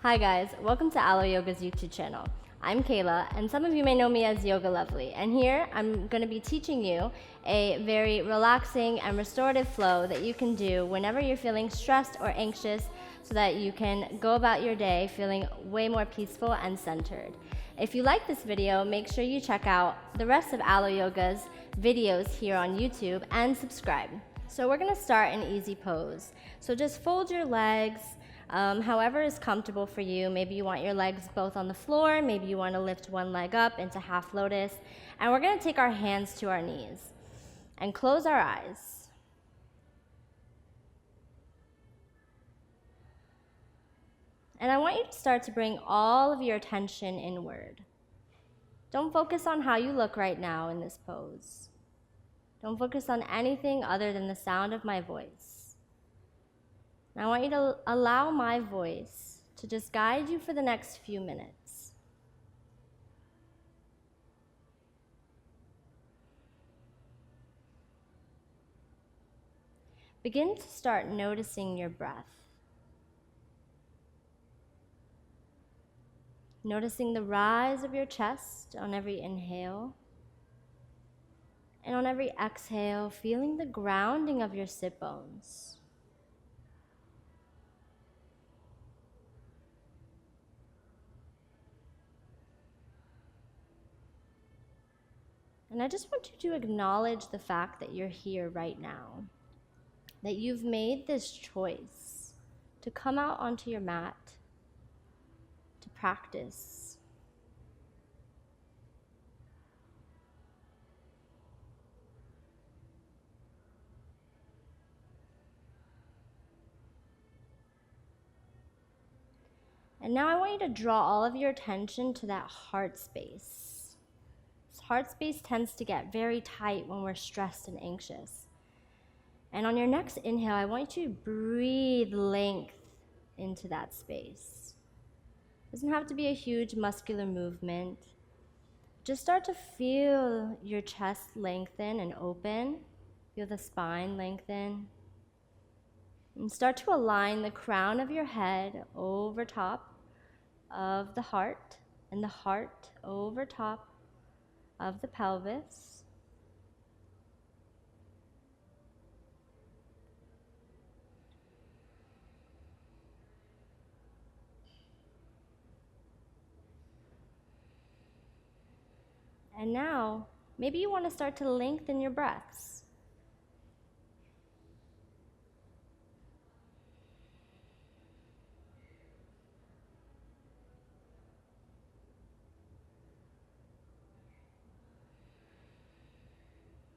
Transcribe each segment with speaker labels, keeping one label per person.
Speaker 1: Hi guys, welcome to Aloe Yoga's YouTube channel. I'm Kayla, and some of you may know me as Yoga Lovely, and here I'm going to be teaching you a very relaxing and restorative flow that you can do whenever you're feeling stressed or anxious so that you can go about your day feeling way more peaceful and centered. If you like this video, make sure you check out the rest of Aloe Yoga's videos here on YouTube and subscribe. So we're going to start an easy pose. So just fold your legs, however is comfortable for you. Maybe you want your legs both on the floor, maybe you want to lift one leg up into half lotus, and we're going to take our hands to our knees and close our eyes. And I want you to start to bring all of your attention inward. Don't focus on how you look right now in this pose. Don't focus on anything other than the sound of my voice. Now I want you to allow my voice to just guide you for the next few minutes. Begin to start noticing your breath. Noticing the rise of your chest on every inhale. And on every exhale, feeling the grounding of your sit bones. And I just want you to acknowledge the fact that you're here right now. That you've made this choice to come out onto your mat, to practice. And now I want you to draw all of your attention to that heart space. This heart space tends to get very tight when we're stressed and anxious. And on your next inhale, I want you to breathe length into that space. It doesn't have to be a huge muscular movement. Just start to feel your chest lengthen and open. Feel the spine lengthen. And start to align the crown of your head over top of the heart, and the heart over top of the pelvis. And now, maybe you want to start to lengthen your breaths.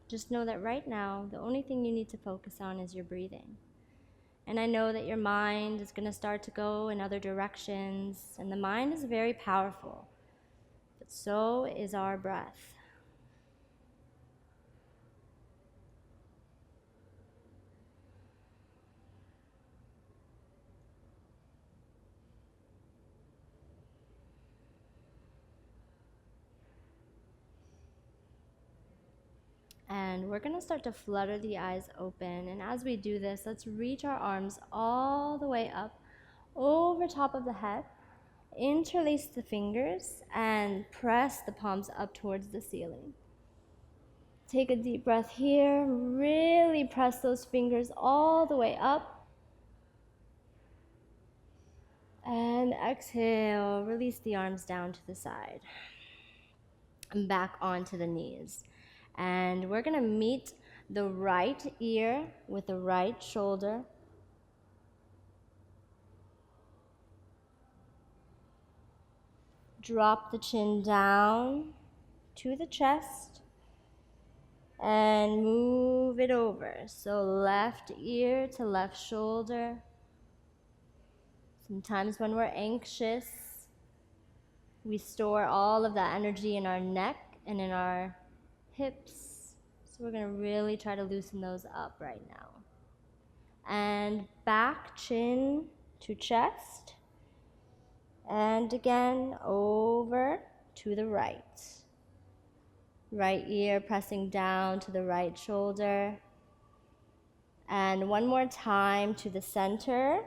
Speaker 1: Just know that right now, the only thing you need to focus on is your breathing. And I know that your mind is going to start to go in other directions, and the mind is very powerful, but so is our breath. And we're going to start to flutter the eyes open. And as we do this, let's reach our arms all the way up over top of the head. Interlace the fingers and press the palms up towards the ceiling. Take a deep breath here. Really press those fingers all the way up. And exhale, release the arms down to the side. And back onto the knees. And we're going to meet the right ear with the right shoulder. Drop the chin down to the chest and move it over. So left ear to left shoulder. Sometimes when we're anxious, we store all of that energy in our neck and in our hips. So we're going to really try to loosen those up right now. And back, chin to chest. And again, over to the right. Right ear pressing down to the right shoulder. And one more time to the center.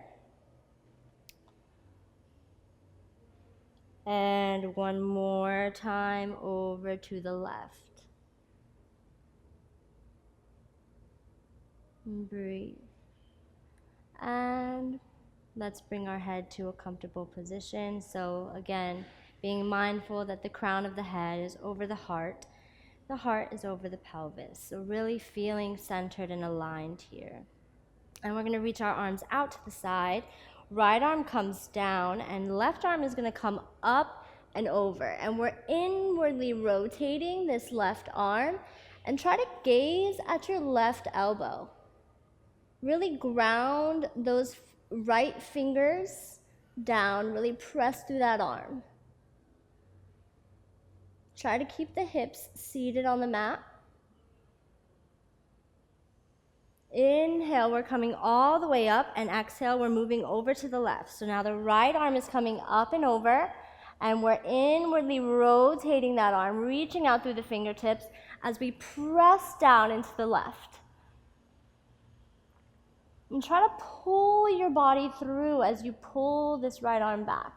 Speaker 1: And one more time over to the left. Breathe. And let's bring our head to a comfortable position. So again, being mindful that the crown of the head is over the heart is over the pelvis. So really feeling centered and aligned here. And we're gonna reach our arms out to the side. Right arm comes down and left arm is gonna come up and over. And we're inwardly rotating this left arm and try to gaze at your left elbow. Really ground those right fingers down, really press through that arm. Try to keep the hips seated on the mat. Inhale, we're coming all the way up, and exhale, we're moving over to the left. So now the right arm is coming up and over, and we're inwardly rotating that arm, reaching out through the fingertips as we press down into the left. And try to pull your body through as you pull this right arm back.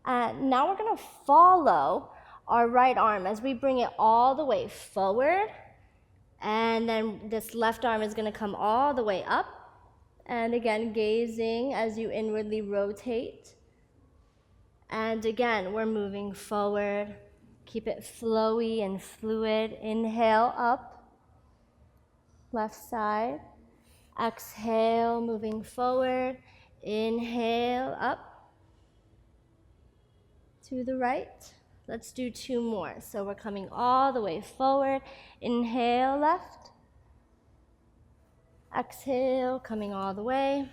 Speaker 1: And now we're gonna follow our right arm as we bring it all the way forward. And then this left arm is gonna come all the way up. And again, gazing as you inwardly rotate. And again, we're moving forward. Keep it flowy and fluid. Inhale up, left side. Exhale, moving forward. Inhale up to the right. Let's do two more. So we're coming all the way forward. Inhale, left. Exhale, coming all the way.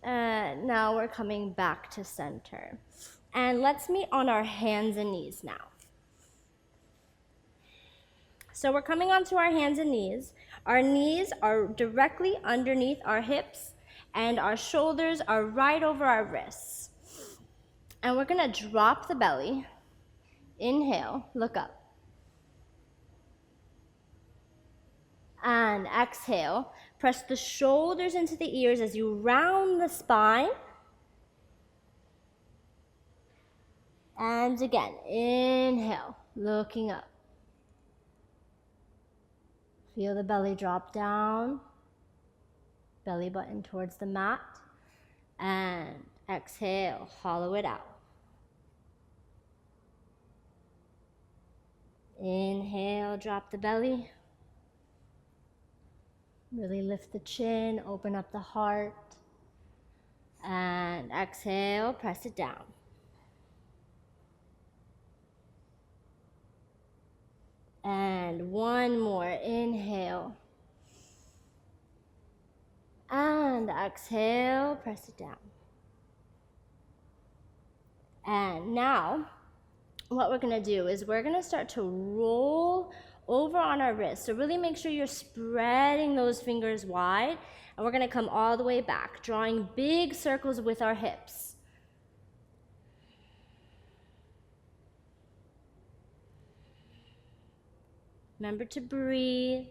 Speaker 1: And now we're coming back to center. And let's meet on our hands and knees now. So we're coming onto our hands and knees. Our knees are directly underneath our hips, and our shoulders are right over our wrists. And we're gonna drop the belly. Inhale, look up. And exhale, press the shoulders into the ears as you round the spine. And again, inhale, looking up. Feel the belly drop down, belly button towards the mat. And exhale, hollow it out. Inhale, drop the belly. Really lift the chin, open up the heart. And exhale, press it down. And one more, inhale. And exhale, press it down. And now, what we're gonna do is we're gonna start to roll over on our wrists. So really make sure you're spreading those fingers wide, and we're gonna come all the way back, drawing big circles with our hips. Remember to breathe.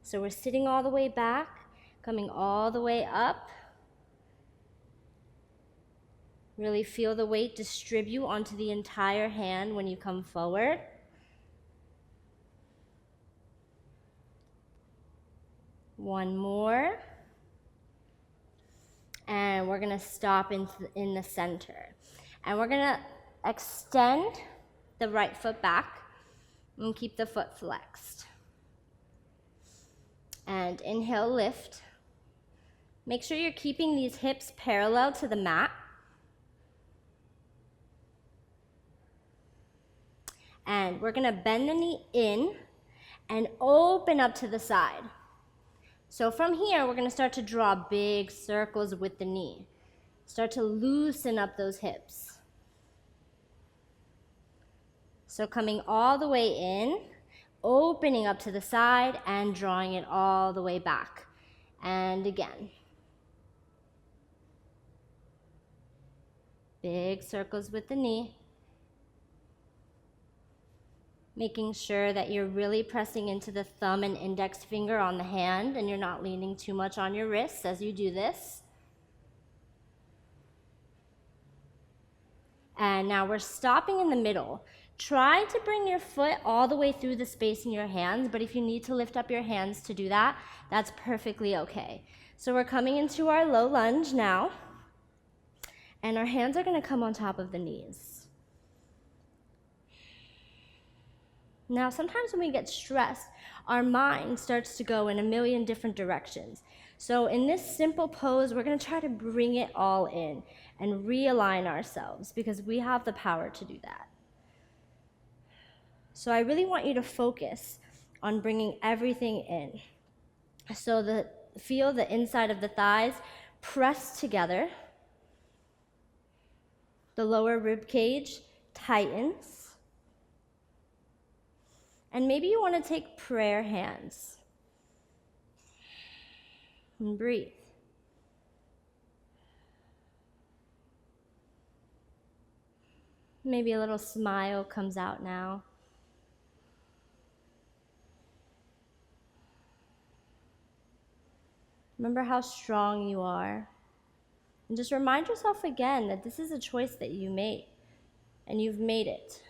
Speaker 1: So we're sitting all the way back, coming all the way up. Really feel the weight distribute onto the entire hand when you come forward. One more. And we're gonna stop in the center. And we're gonna extend the right foot back and keep the foot flexed. And inhale, lift. Make sure you're keeping these hips parallel to the mat. And we're gonna bend the knee in and open up to the side. So from here, we're gonna start to draw big circles with the knee. Start to loosen up those hips. So coming all the way in, opening up to the side and drawing it all the way back. And again. Big circles with the knee. Making sure that you're really pressing into the thumb and index finger on the hand and you're not leaning too much on your wrists as you do this. And now we're stopping in the middle. Try to bring your foot all the way through the space in your hands, but if you need to lift up your hands to do that, that's perfectly okay. So we're coming into our low lunge now, and our hands are going to come on top of the knees. Now, sometimes when we get stressed, our mind starts to go in a million different directions. So in this simple pose, we're going to try to bring it all in and realign ourselves because we have the power to do that. So I really want you to focus on bringing everything in. So feel the inside of the thighs press together. The lower rib cage tightens. And maybe you want to take prayer hands. And breathe. Maybe a little smile comes out now. Remember how strong you are. And just remind yourself again that this is a choice that you made. And you've made it.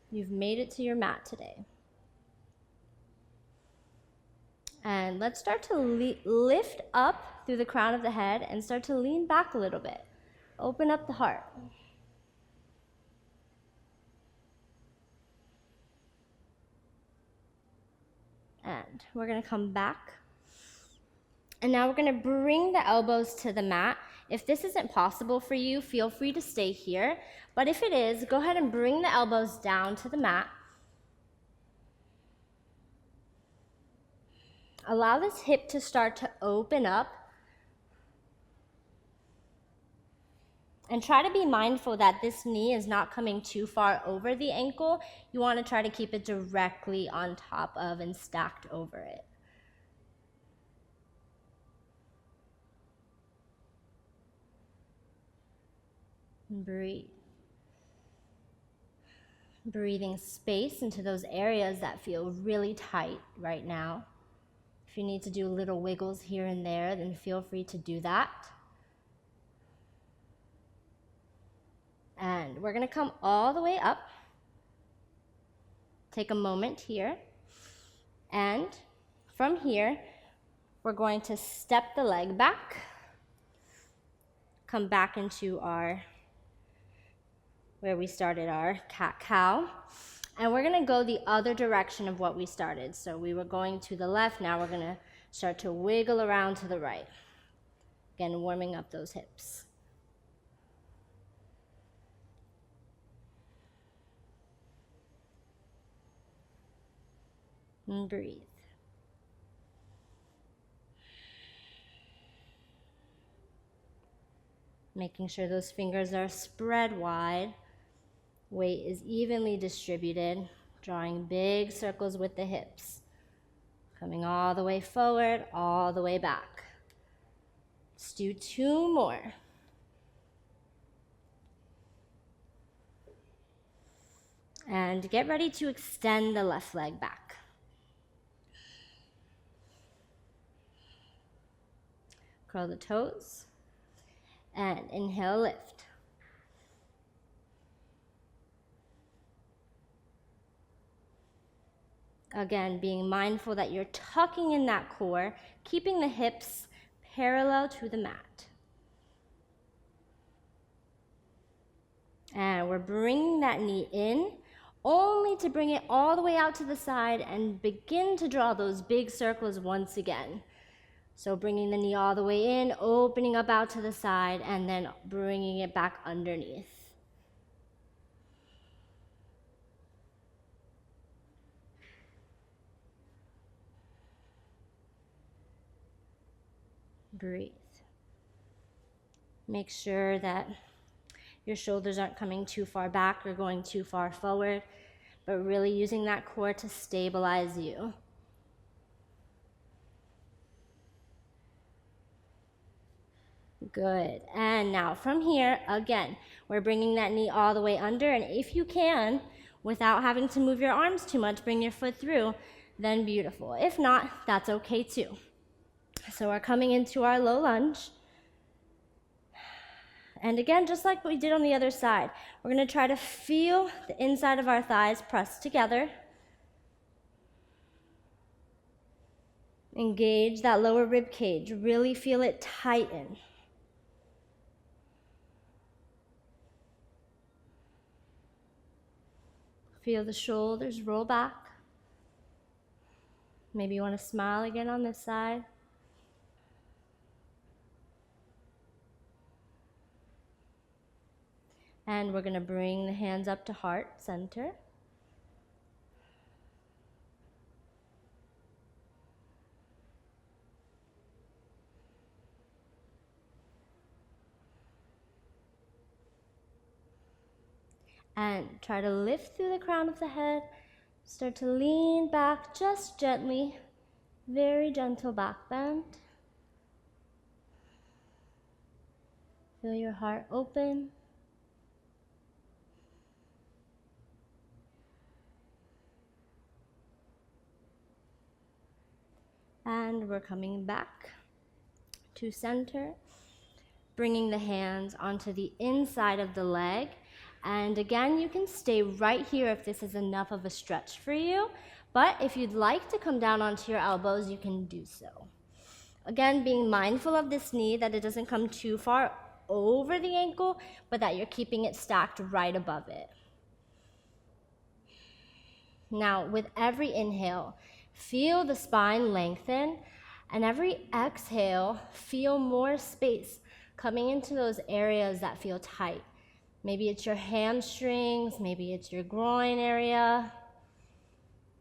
Speaker 1: You've made it to your mat today. And let's start to lift up through the crown of the head and start to lean back a little bit. Open up the heart. And we're going to come back. And now we're going to bring the elbows to the mat. If this isn't possible for you, feel free to stay here. But if it is, go ahead and bring the elbows down to the mat. Allow this hip to start to open up. And try to be mindful that this knee is not coming too far over the ankle. You want to try to keep it directly on top of and stacked over it. And breathe. Breathing space into those areas that feel really tight right now. If you need to do little wiggles here and there, then feel free to do that. And we're going to come all the way up. Take a moment here. And from here, we're going to step the leg back. Come back into where we started our cat-cow. And we're going to go the other direction of what we started. So we were going to the left. Now we're going to start to wiggle around to the right. Again, warming up those hips. And breathe. Making sure those fingers are spread wide. Weight is evenly distributed, drawing big circles with the hips. Coming all the way forward, all the way back. Let's do 2 more. And get ready to extend the left leg back. Curl the toes. And inhale, lift. Again, being mindful that you're tucking in that core, keeping the hips parallel to the mat. And we're bringing that knee in, only to bring it all the way out to the side and begin to draw those big circles once again. So bringing the knee all the way in, opening up out to the side, and then bringing it back underneath. Breathe. Make sure that your shoulders aren't coming too far back or going too far forward, but really using that core to stabilize you. Good. And now from here, again, we're bringing that knee all the way under, and if you can, without having to move your arms too much, bring your foot through, then beautiful. If not, that's okay too. So we're coming into our low lunge. And again, just like what we did on the other side, we're going to try to feel the inside of our thighs press together. Engage that lower rib cage. Really feel it tighten. Feel the shoulders roll back. Maybe you want to smile again on this side. And we're going to bring the hands up to heart center. And try to lift through the crown of the head. Start to lean back just gently. Very gentle back bend. Feel your heart open. And we're coming back to center, bringing the hands onto the inside of the leg. And again, you can stay right here if this is enough of a stretch for you. But if you'd like to come down onto your elbows, you can do so. Again, being mindful of this knee, that it doesn't come too far over the ankle, but that you're keeping it stacked right above it. Now, with every inhale, feel the spine lengthen, and every exhale, feel more space coming into those areas that feel tight. Maybe it's your hamstrings, maybe it's your groin area.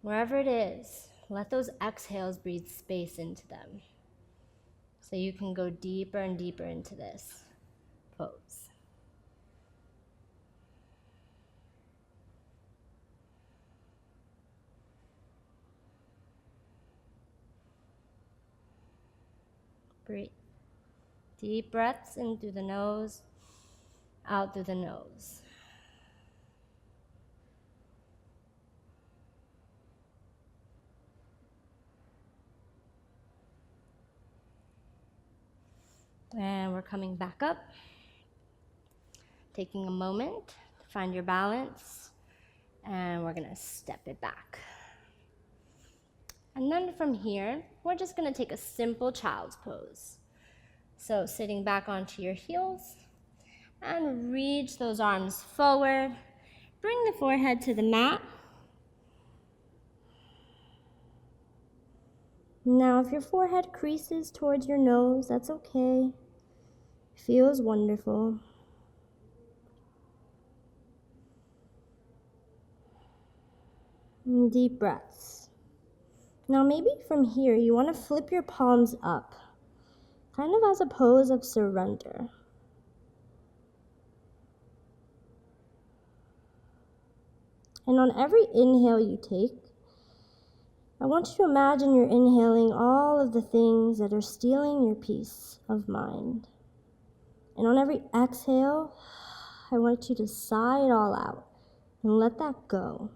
Speaker 1: Wherever it is, let those exhales breathe space into them, so you can go deeper and deeper into this pose. Breathe. Deep breaths in through the nose, out through the nose. And we're coming back up, taking a moment to find your balance, and we're gonna step it back. And then from here, we're just gonna take a simple child's pose. So sitting back onto your heels, and reach those arms forward. Bring the forehead to the mat. Now, if your forehead creases towards your nose, that's okay. Feels wonderful. And deep breaths. Now, maybe from here, you want to flip your palms up, kind of as a pose of surrender. And on every inhale you take, I want you to imagine you're inhaling all of the things that are stealing your peace of mind. And on every exhale, I want you to sigh it all out and let that go.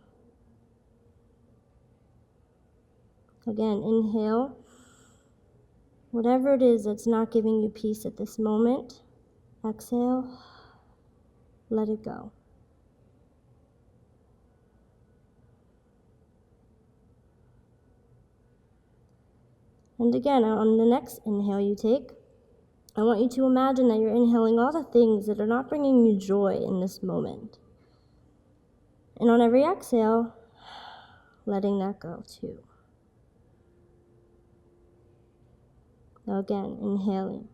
Speaker 1: Again, inhale. Whatever it is that's not giving you peace at this moment, exhale, let it go. And again, on the next inhale you take, I want you to imagine that you're inhaling all the things that are not bringing you joy in this moment. And on every exhale, letting that go too. Now again, inhaling.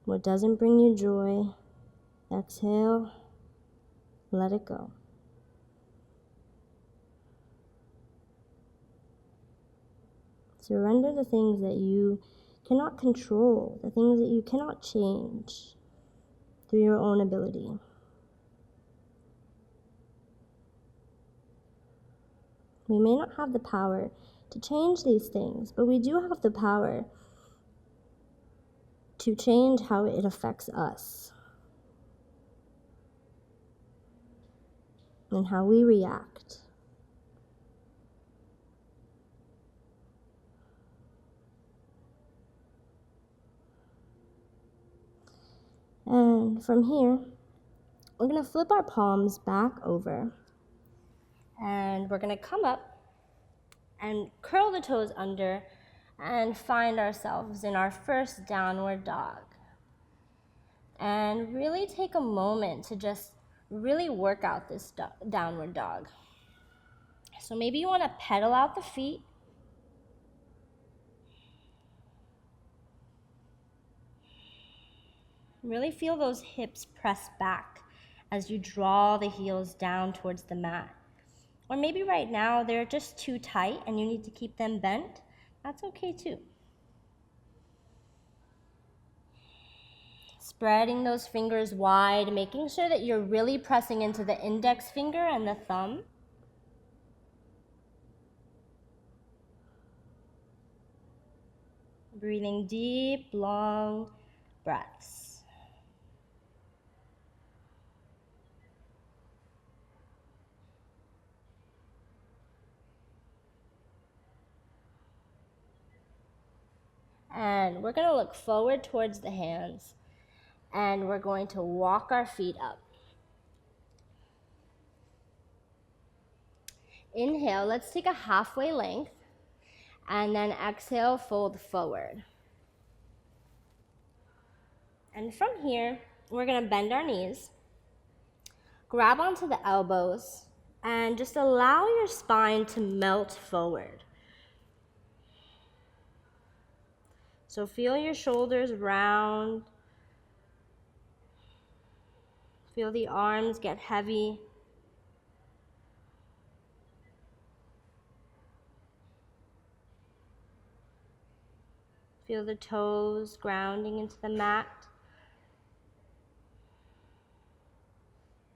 Speaker 1: What doesn't bring you joy, exhale, let it go. Surrender the things that you cannot control, the things that you cannot change through your own ability. We may not have the power to change these things, but we do have the power to change how it affects us. and how we react. And from here, we're going to flip our palms back over, and we're going to come up and curl the toes under and find ourselves in our first downward dog. And really take a moment to just really work out this downward dog. So maybe you want to pedal out the feet. Really feel those hips press back as you draw the heels down towards the mat. Or maybe right now they're just too tight and you need to keep them bent. That's okay too. Spreading those fingers wide, making sure that you're really pressing into the index finger and the thumb. Breathing deep, long breaths. And we're going to look forward towards the hands, and we're going to walk our feet up. Inhale, let's take a halfway length, and then exhale, fold forward. And from here, we're going to bend our knees, grab onto the elbows, and just allow your spine to melt forward. So feel your shoulders round. Feel the arms get heavy. Feel the toes grounding into the mat.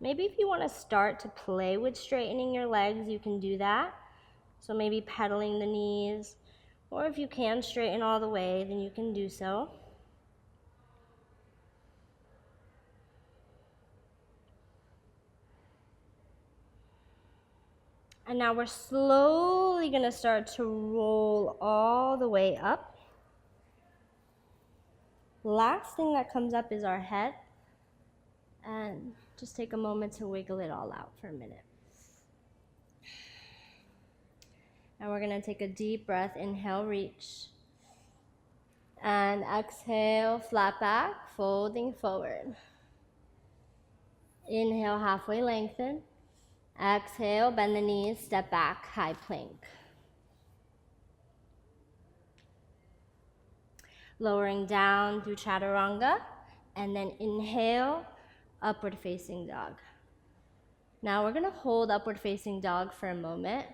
Speaker 1: Maybe if you want to start to play with straightening your legs, you can do that. So maybe pedaling the knees, or if you can straighten all the way, then you can do so. And now we're slowly going to start to roll all the way up. Last thing that comes up is our head. And just take a moment to wiggle it all out for a minute. And we're going to take a deep breath. Inhale, reach. And exhale, flat back, folding forward. Inhale, halfway lengthen. Exhale, bend the knees, step back, high plank. Lowering down through chaturanga, and then inhale, upward facing dog. Now we're going to hold upward facing dog for a moment.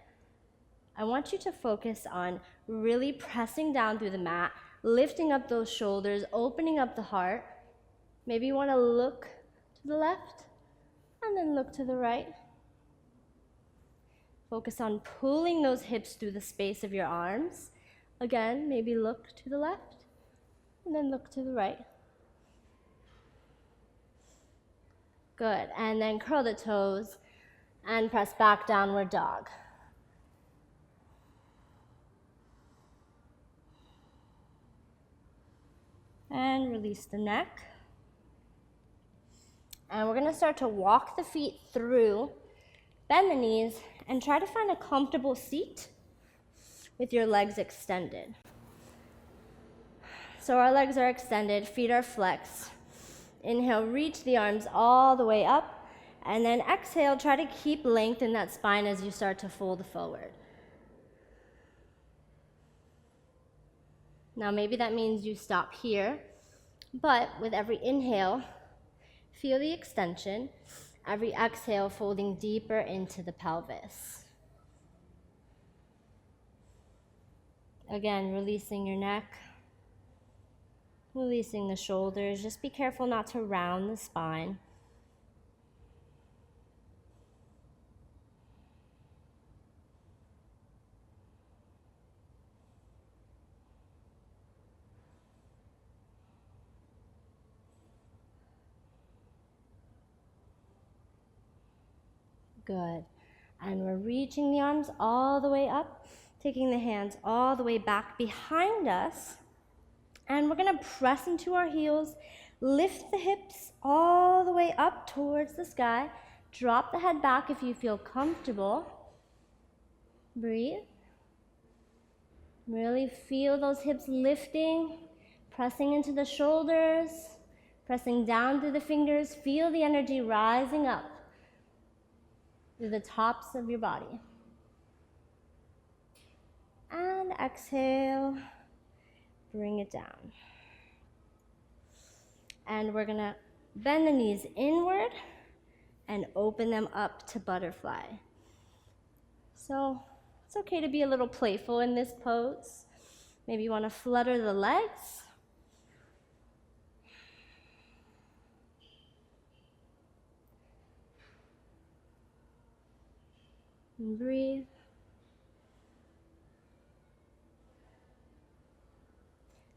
Speaker 1: I want you to focus on really pressing down through the mat, lifting up those shoulders, opening up the heart. Maybe you want to look to the left and then look to the right. Focus on pulling those hips through the space of your arms. Again, maybe look to the left and then look to the right. Good, and then curl the toes and press back, downward dog. And release the neck. And we're going to start to walk the feet through, bend the knees, and try to find a comfortable seat with your legs extended. So our legs are extended, feet are flexed. Inhale, reach the arms all the way up, and then exhale, try to keep length in that spine as you start to fold forward. Now maybe that means you stop here, but with every inhale, feel the extension. Every exhale, folding deeper into the pelvis. Again, releasing your neck, releasing the shoulders. Just be careful not to round the spine. Good. And we're reaching the arms all the way up, taking the hands all the way back behind us. And we're gonna press into our heels, lift the hips all the way up towards the sky. Drop the head back if you feel comfortable. Breathe. Really feel those hips lifting, pressing into the shoulders, pressing down through the fingers. Feel the energy rising up through the tops of your body. And exhale, bring it down. And we're gonna bend the knees inward and open them up to butterfly. So it's okay to be a little playful in this pose. Maybe you wanna flutter the legs. And breathe.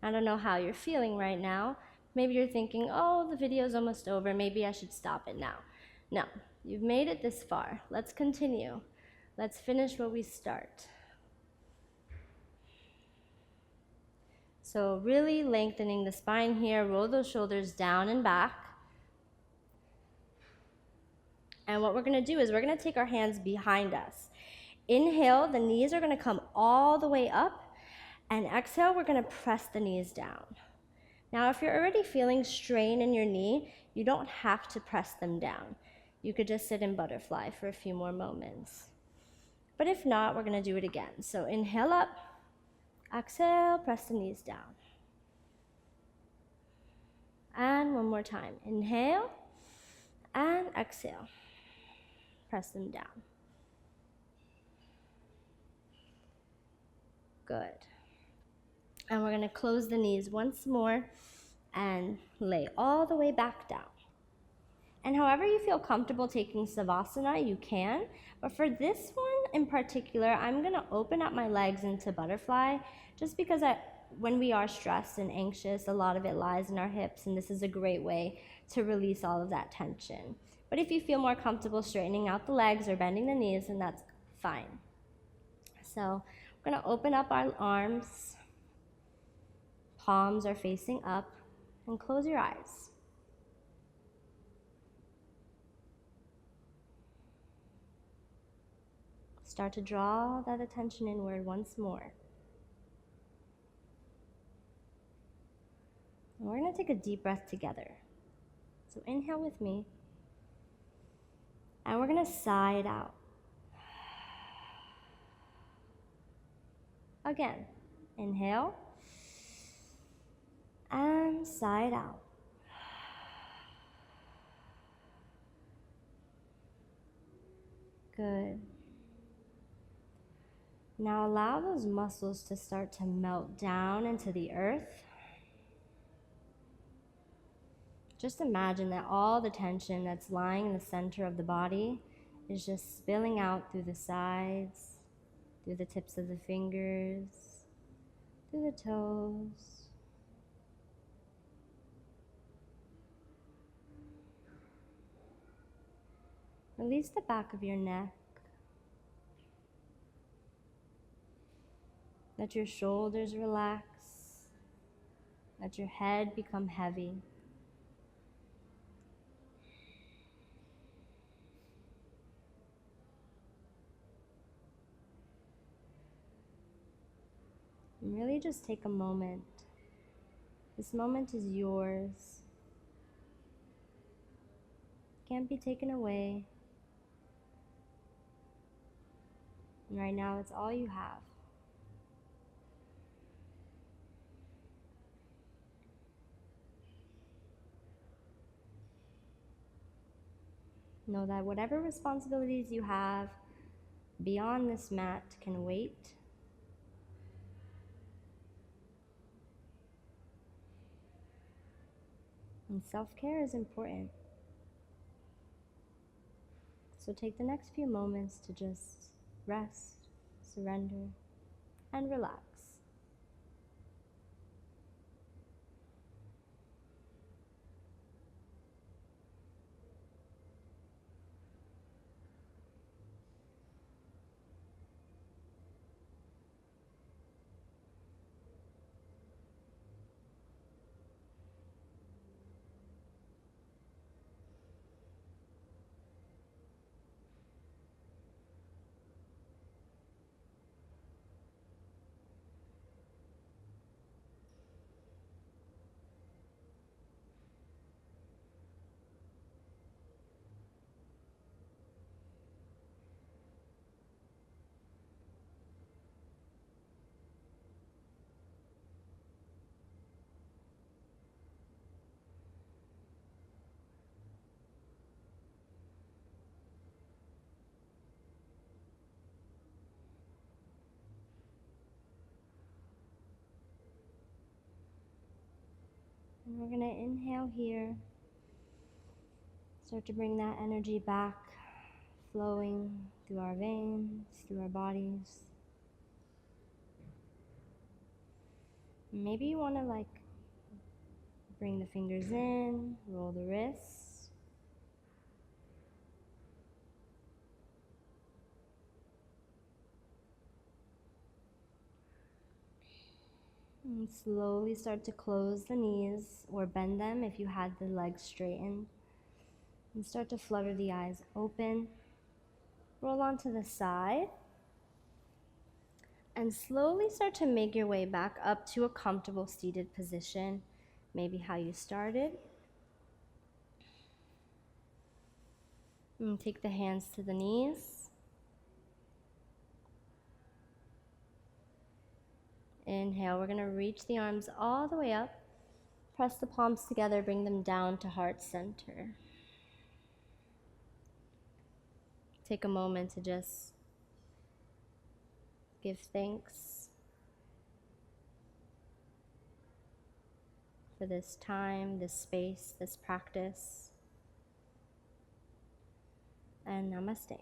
Speaker 1: I don't know how you're feeling right now. Maybe you're thinking, oh, the video's almost over. Maybe I should stop it now. No, you've made it this far. Let's continue. Let's finish what we start. So really lengthening the spine here. Roll those shoulders down and back. And what we're gonna do is we're gonna take our hands behind us. Inhale, the knees are gonna come all the way up. And exhale, we're gonna press the knees down. Now, if you're already feeling strain in your knee, you don't have to press them down. You could just sit in butterfly for a few more moments. But if not, we're gonna do it again. So inhale up, exhale, press the knees down. And one more time. Inhale and exhale. Press them down. Good. And we're gonna close the knees once more and lay all the way back down. And however you feel comfortable taking Savasana, you can. But for this one in particular, I'm gonna open up my legs into butterfly just because when we are stressed and anxious, a lot of it lies in our hips, and this is a great way to release all of that tension. But if you feel more comfortable straightening out the legs or bending the knees, then that's fine. So we're gonna open up our arms. Palms are facing up, and close your eyes. Start to draw that attention inward once more. And we're gonna take a deep breath together. So inhale with me, and we're gonna sigh it out. Again, inhale, and sigh it out. Good. Now allow those muscles to start to melt down into the earth. Just imagine that all the tension that's lying in the center of the body is just spilling out through the sides, through the tips of the fingers, through the toes. Release the back of your neck. Let your shoulders relax. Let your head become heavy. And really just take a moment. This moment is yours. Can't be taken away. And right now, it's all you have. Know that whatever responsibilities you have beyond this mat can wait. And self-care is important. So take the next few moments to just rest, surrender, and relax. And we're going to inhale here. Start to bring that energy back, flowing through our veins, through our bodies. Maybe you want to bring the fingers in, roll the wrists. And slowly start to close the knees or bend them if you had the legs straightened. And start to flutter the eyes open. Roll onto the side. And slowly start to make your way back up to a comfortable seated position. Maybe how you started. And take the hands to the knees. Inhale, we're going to reach the arms all the way up. Press the palms together, bring them down to heart center. Take a moment to just give thanks for this time, this space, this practice. And namaste.